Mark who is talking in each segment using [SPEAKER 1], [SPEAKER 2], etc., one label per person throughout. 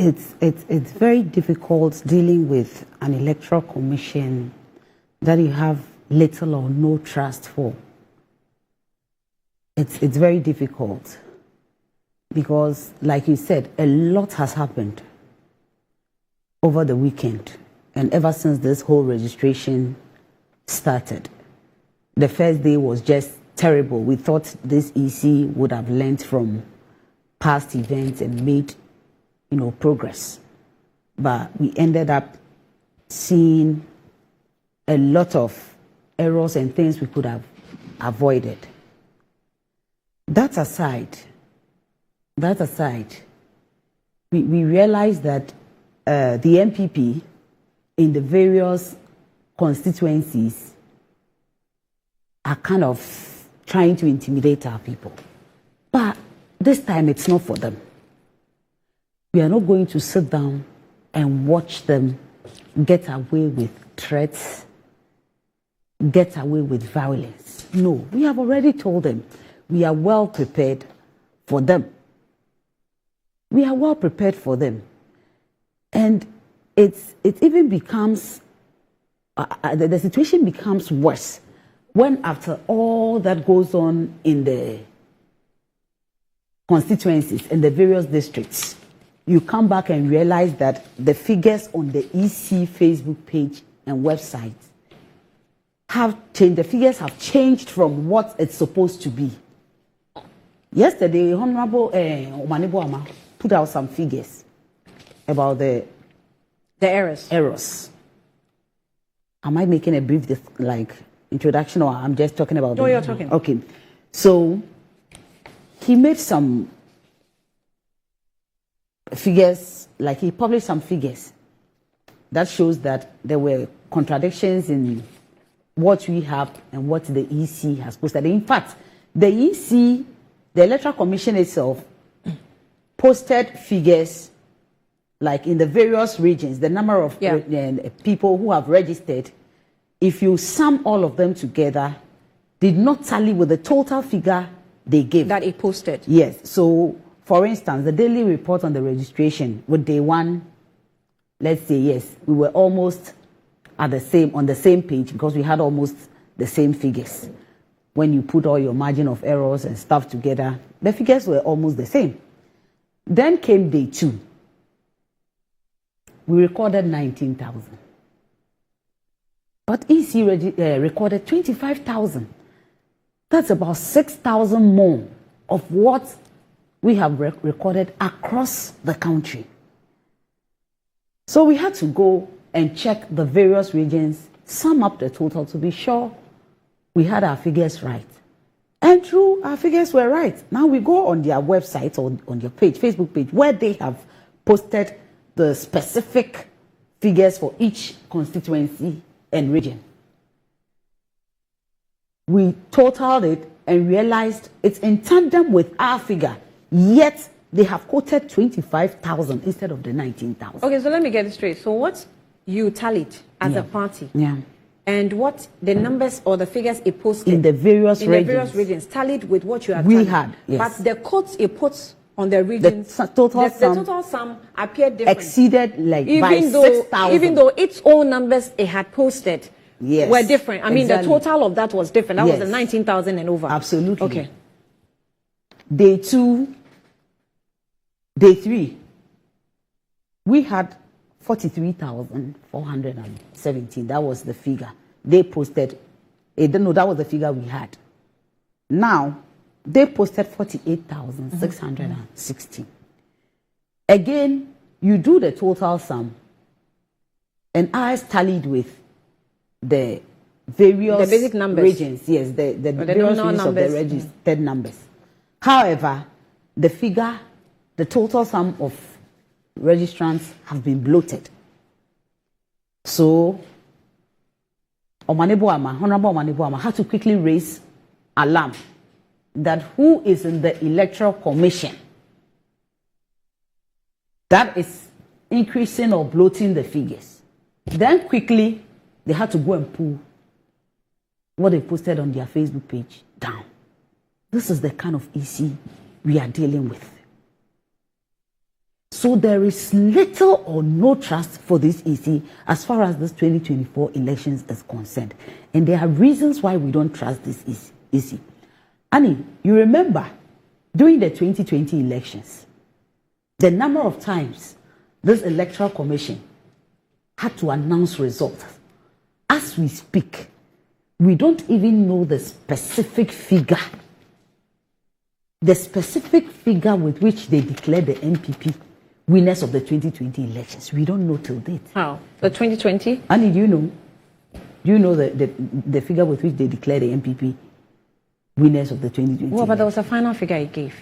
[SPEAKER 1] It's very difficult dealing with an electoral commission that you have little or no trust for. It's very difficult because, like you said, a lot has happened over the weekend and ever since this whole registration started. The first day was just terrible. We thought this EC would have learned from past events and made, progress. But we ended up seeing a lot of errors and things we could have avoided. That aside, we realized that the MPP in the various constituencies are kind of trying to intimidate our people. But this time it's not for them. We are not going to sit down and watch them get away with threats, get away with violence. No, we have already told them we are well prepared for them. We are well prepared for them. And it even becomes, the situation becomes worse when after all that goes on in the constituencies in the various districts, you come back and realize that the figures on the EC Facebook page and website have changed. The figures have changed from what it's supposed to be. Yesterday, Honorable Omanibuama put out some figures about the errors. Am I making a brief introduction, or I'm just talking about?
[SPEAKER 2] No, you're talking.
[SPEAKER 1] Okay, so he made some figures, he published some figures that shows that there were contradictions in what we have and what the EC has posted. In fact, the EC, the Electoral Commission itself, posted figures in the various regions, the number of people who have registered, if you sum all of them together, did not tally with the total figure they gave.
[SPEAKER 2] That it posted.
[SPEAKER 1] Yes. So, for instance, the daily report on the registration with day one, let's say, yes, we were almost on the same page because we had almost the same figures. When you put all your margin of errors and stuff together, the figures were almost the same. Then came day two. We recorded 19,000. But EC recorded 25,000. That's about 6,000 more of what we have recorded across the country. So we had to go and check the various regions, sum up the total to be sure we had our figures right. And true, our figures were right. Now we go on their website or on your page, Facebook page, where they have posted the specific figures for each constituency and region. We totaled it and realized it's in tandem with our figure, yet they have quoted 25,000 instead of the 19,000.
[SPEAKER 2] Okay, so let me get it straight. So what you tallied as a party, and what the numbers or the figures it posted
[SPEAKER 1] in the various
[SPEAKER 2] regions tallied with what you had.
[SPEAKER 1] We had, yes.
[SPEAKER 2] But the quotes it puts on the regions,
[SPEAKER 1] the total
[SPEAKER 2] sum appeared different.
[SPEAKER 1] Exceeded by 6,000.
[SPEAKER 2] Even though its own numbers it had posted were different. I mean,
[SPEAKER 1] exactly.
[SPEAKER 2] the total of that was different. That was the 19,000 and over.
[SPEAKER 1] Absolutely.
[SPEAKER 2] Okay.
[SPEAKER 1] Day two, day three, we had 43,417. That was the figure. They posted, that was the figure we had. Now, they posted 48,616. Again, you do the total sum, and ours tallied with the various
[SPEAKER 2] basic numbers.
[SPEAKER 1] Regions. Yes, the various regions of the registered numbers. However, the figure, the total sum of registrants have been bloated. So, Honorable Omanibuama had to quickly raise alarm that who is in the Electoral Commission that is increasing or bloating the figures. Then quickly, they had to go and pull what they posted on their Facebook page down. This is the kind of EC we are dealing with. So there is little or no trust for this EC as far as this 2024 elections is concerned. And there are reasons why we don't trust this EC. Annie, you remember during the 2020 elections, the number of times this electoral commission had to announce results. As we speak, we don't even know the specific figure. The specific figure with which they declared the MPP winners of the 2020 elections. We don't know till date.
[SPEAKER 2] How? The 2020?
[SPEAKER 1] Annie, do you know? Do you know the figure with which they declared the MPP winners of the 2020
[SPEAKER 2] Well, but there was a final figure he gave.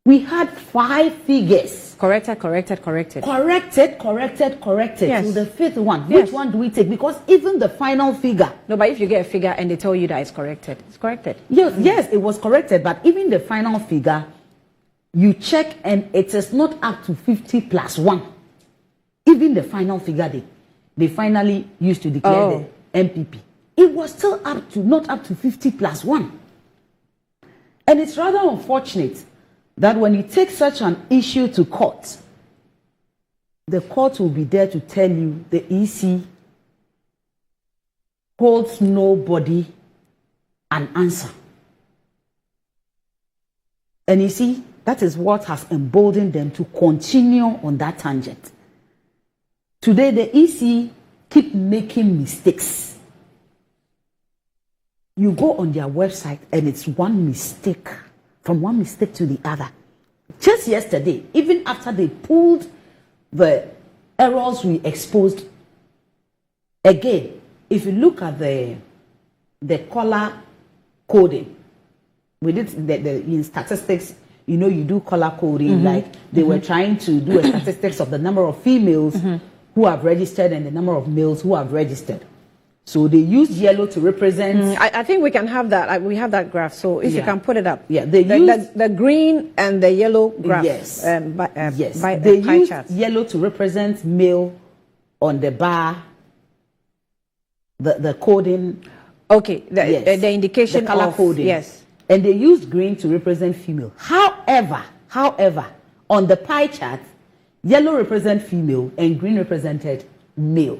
[SPEAKER 1] We had 5 figures.
[SPEAKER 2] Corrected.
[SPEAKER 1] Corrected.
[SPEAKER 2] Yes.
[SPEAKER 1] To the 5th one.
[SPEAKER 2] Yes.
[SPEAKER 1] Which one do we take? Because even the final figure.
[SPEAKER 2] No, but if you get a figure and they tell you that it's corrected, it's corrected.
[SPEAKER 1] Yes, it was corrected. But even the final figure, you check and it is not up to 50 plus 1. Even the final figure they finally used to declare the MPP. It was still not up to 50 plus 1. And it's rather unfortunate that when you take such an issue to court, the court will be there to tell you the EC holds nobody an answer. And you see, that is what has emboldened them to continue on that tangent. Today, the EC keep making mistakes. You go on their website and it's one mistake, from one mistake to the other. Just yesterday, even after they pulled the errors we exposed, again, if you look at the color coding, we did in statistics, you know, you do color coding, like they were trying to do a statistics of the number of females who have registered and the number of males who have registered. So they used yellow to represent.
[SPEAKER 2] I think we can have that. We have that graph. So if you can put it up.
[SPEAKER 1] Yeah, they used
[SPEAKER 2] the green and the yellow graph.
[SPEAKER 1] Yes.
[SPEAKER 2] Yes.
[SPEAKER 1] They used yellow to represent male on the bar. The coding.
[SPEAKER 2] Okay. The indication
[SPEAKER 1] the color
[SPEAKER 2] of
[SPEAKER 1] coding.
[SPEAKER 2] Yes.
[SPEAKER 1] And they used green to represent female. However, on the pie chart, yellow represents female and green represented male.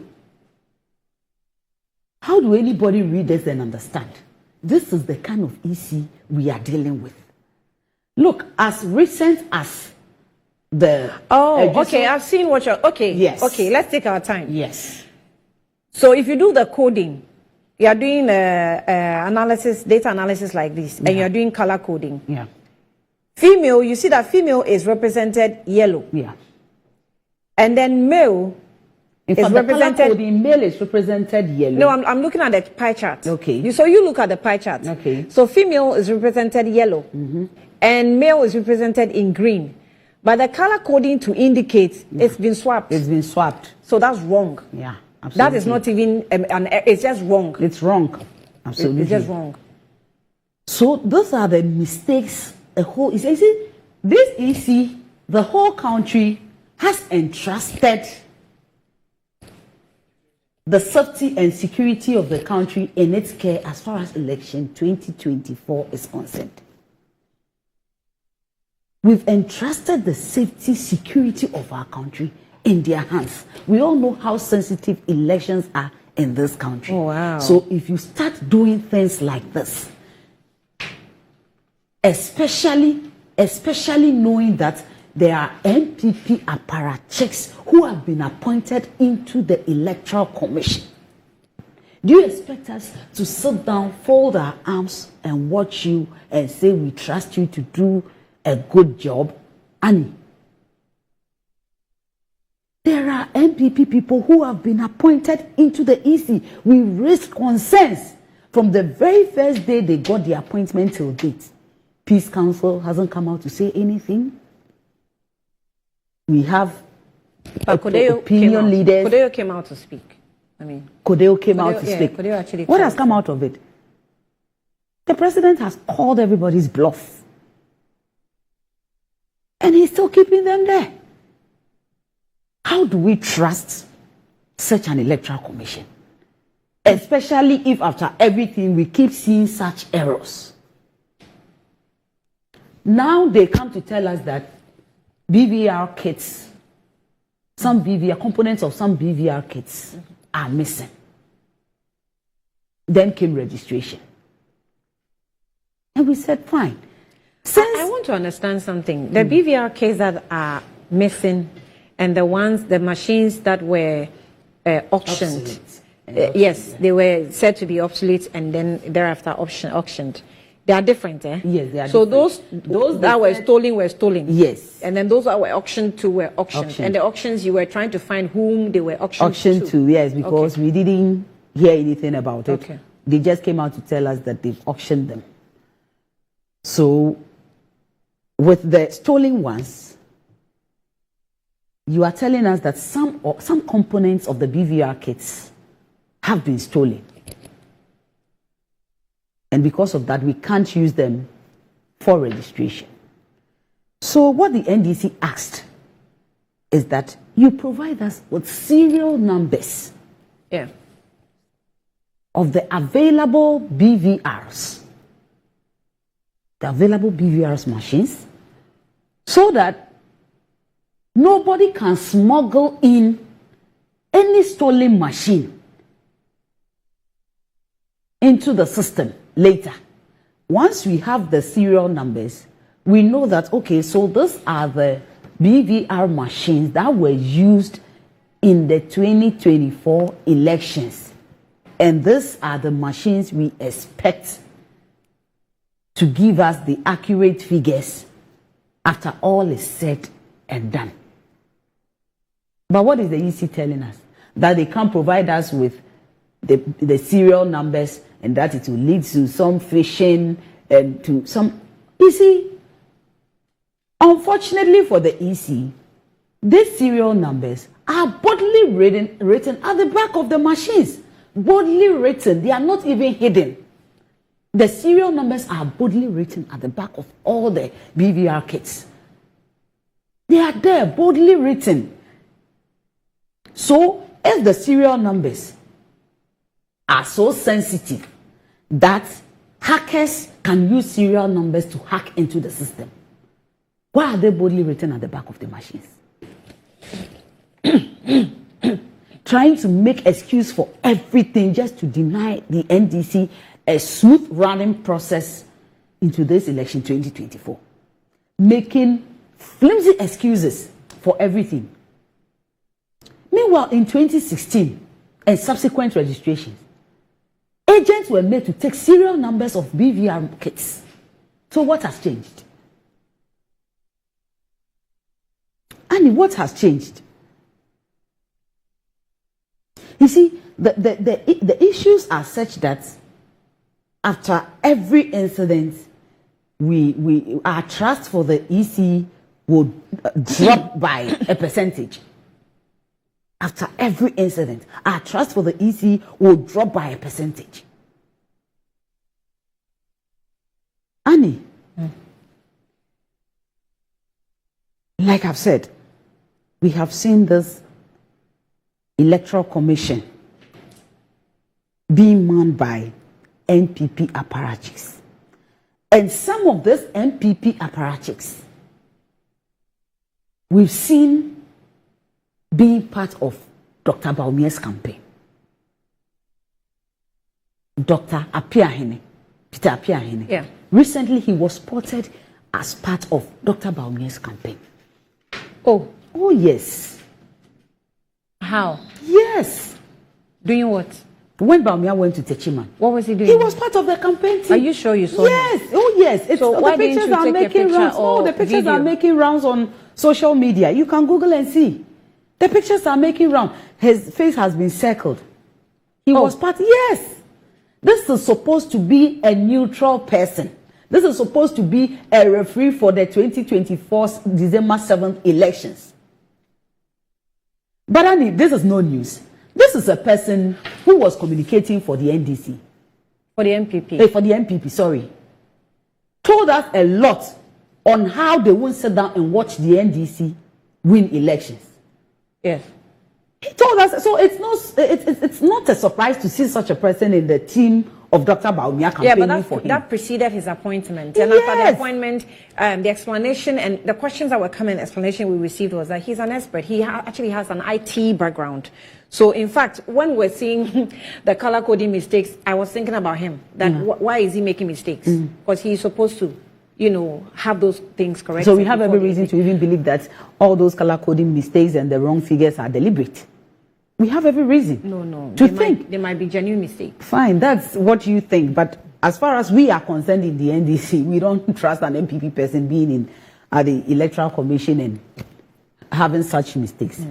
[SPEAKER 1] How do anybody read this and understand? This is the kind of EC we are dealing with. Look, as recent as the...
[SPEAKER 2] okay, I've seen what you're... Okay,
[SPEAKER 1] yes.
[SPEAKER 2] Okay, let's take our time.
[SPEAKER 1] Yes.
[SPEAKER 2] So if you do the coding, you are doing analysis, data analysis like this, and you're doing color coding.
[SPEAKER 1] Yeah.
[SPEAKER 2] Female, you see that female is represented yellow.
[SPEAKER 1] Yeah.
[SPEAKER 2] And then male...
[SPEAKER 1] In fact, the color coding, male is represented yellow.
[SPEAKER 2] No, I'm looking at the pie chart.
[SPEAKER 1] Okay.
[SPEAKER 2] So you look at the pie chart.
[SPEAKER 1] Okay.
[SPEAKER 2] So female is represented yellow, and male is represented in green. But the color coding to indicate it's been swapped.
[SPEAKER 1] It's been swapped.
[SPEAKER 2] So that's wrong.
[SPEAKER 1] Yeah, absolutely.
[SPEAKER 2] That is not even it's just wrong.
[SPEAKER 1] It's wrong. Absolutely.
[SPEAKER 2] It's just wrong.
[SPEAKER 1] So those are the mistakes. You see, this EC, the whole country has entrusted the safety and security of the country in its care as far as election 2024 is concerned. We've entrusted the safety, security of our country in their hands. We all know how sensitive elections are in this country.
[SPEAKER 2] Oh, wow.
[SPEAKER 1] So if you start doing things like this, especially knowing that there are MPP apparatchiks who have been appointed into the Electoral Commission. Do you expect us to sit down, fold our arms, and watch you and say we trust you to do a good job? Annie, there are MPP people who have been appointed into the EC. We raised concerns from the very first day they got the appointment till date. Peace Council hasn't come out to say anything. We have opinion leaders.
[SPEAKER 2] Kodeo came out to speak.
[SPEAKER 1] Kodeo came out to speak.
[SPEAKER 2] Kodeo actually
[SPEAKER 1] what has come out of it? The president has called everybody's bluff. And he's still keeping them there. How do we trust such an electoral commission? Especially if after everything we keep seeing such errors. Now they come to tell us that BVR kits, some BVR components of some BVR kits are missing. Then came registration. And we said, fine.
[SPEAKER 2] I want to understand something. The BVR kits that are missing and the machines that were auctioned. Yes, they were said to be obsolete and then thereafter auctioned. They are different, eh?
[SPEAKER 1] Yes, they are
[SPEAKER 2] so
[SPEAKER 1] different.
[SPEAKER 2] those that were stolen.
[SPEAKER 1] Yes.
[SPEAKER 2] And then those that were auctioned to were auctioned. And the auctions, you were trying to find whom they were auctioned to.
[SPEAKER 1] Yes, because we didn't hear anything about it.
[SPEAKER 2] Okay.
[SPEAKER 1] They just came out to tell us that they've auctioned them. So, with the stolen ones, you are telling us that some components of the BVR kits have been stolen. And because of that, we can't use them for registration. So what the NDC asked is that you provide us with serial numbers of the available BVRs, the available BVRs machines, so that nobody can smuggle in any stolen machine into the system later. Once we have the serial numbers, we know that, okay, so these are the BVR machines that were used in the 2024 elections. And these are the machines we expect to give us the accurate figures after all is said and done. But what is the EC telling us? That they can't provide us with the serial numbers and that it will lead to some phishing and to some... You see, unfortunately for the EC, these serial numbers are boldly written at the back of the machines. Boldly written. They are not even hidden. The serial numbers are boldly written at the back of all the BVR kits. They are there, boldly written. So, if the serial numbers are so sensitive that hackers can use serial numbers to hack into the system, why are they boldly written at the back of the machines? Trying to make excuse for everything just to deny the NDC a smooth running process into this election 2024. Making flimsy excuses for everything. Meanwhile, in 2016 and subsequent registrations, agents were made to take serial numbers of BVR kits. So what has changed? Annie, what has changed? You see, the issues are such that after every incident, our trust for the EC will drop by a percentage. After every incident, our trust for the EC will drop by a percentage. Annie, like I've said, we have seen this electoral commission being manned by NPP apparatchiks. And some of these NPP apparatchiks we've seen being part of Dr. Bawumia's campaign. Dr. Apiahene, Peter Apiahene.
[SPEAKER 2] Yeah.
[SPEAKER 1] Recently, he was spotted as part of Dr. Bawumia's campaign.
[SPEAKER 2] Oh,
[SPEAKER 1] yes.
[SPEAKER 2] how?
[SPEAKER 1] Yes.
[SPEAKER 2] Doing what?
[SPEAKER 1] When Bawumia went to Techiman,
[SPEAKER 2] What was he doing?
[SPEAKER 1] he was part of the campaign team.
[SPEAKER 2] Are you sure you saw him?
[SPEAKER 1] Yes. Oh, yes. It's,
[SPEAKER 2] So
[SPEAKER 1] the
[SPEAKER 2] why didn't
[SPEAKER 1] pictures
[SPEAKER 2] you
[SPEAKER 1] are
[SPEAKER 2] take a
[SPEAKER 1] making
[SPEAKER 2] picture
[SPEAKER 1] rounds.
[SPEAKER 2] or
[SPEAKER 1] No, the pictures
[SPEAKER 2] video?
[SPEAKER 1] are making rounds on social media. You can Google and see. The pictures are making rounds. His face has been circled. He was part. Yes. This is supposed to be a neutral person. This is supposed to be a referee for the 2024 December 7th elections. But Annie, this is no news. This is a person who was communicating for the NDC.
[SPEAKER 2] For the MPP.
[SPEAKER 1] For the MPP, sorry. Told us a lot on how they won't sit down and watch the NDC win elections.
[SPEAKER 2] Yes.
[SPEAKER 1] He told us, so it's not a surprise to see such a person in the team of Dr. Baumia
[SPEAKER 2] Yeah,
[SPEAKER 1] campaigning
[SPEAKER 2] but
[SPEAKER 1] for him.
[SPEAKER 2] that preceded his appointment. And after the appointment, the explanation and the questions that were coming, explanation we received was that he's an expert. He actually has an IT background. So, in fact, when we're seeing the color coding mistakes, I was thinking about him. That why is he making mistakes? Because he's supposed to, have those things correct.
[SPEAKER 1] So we have every reason to even believe that all those color coding mistakes and the wrong figures are deliberate. We have every reason to think.
[SPEAKER 2] There might be genuine mistakes.
[SPEAKER 1] Fine, that's what you think. But as far as we are concerned in the NDC, we don't trust an MPP person being in the Electoral Commission and having such mistakes.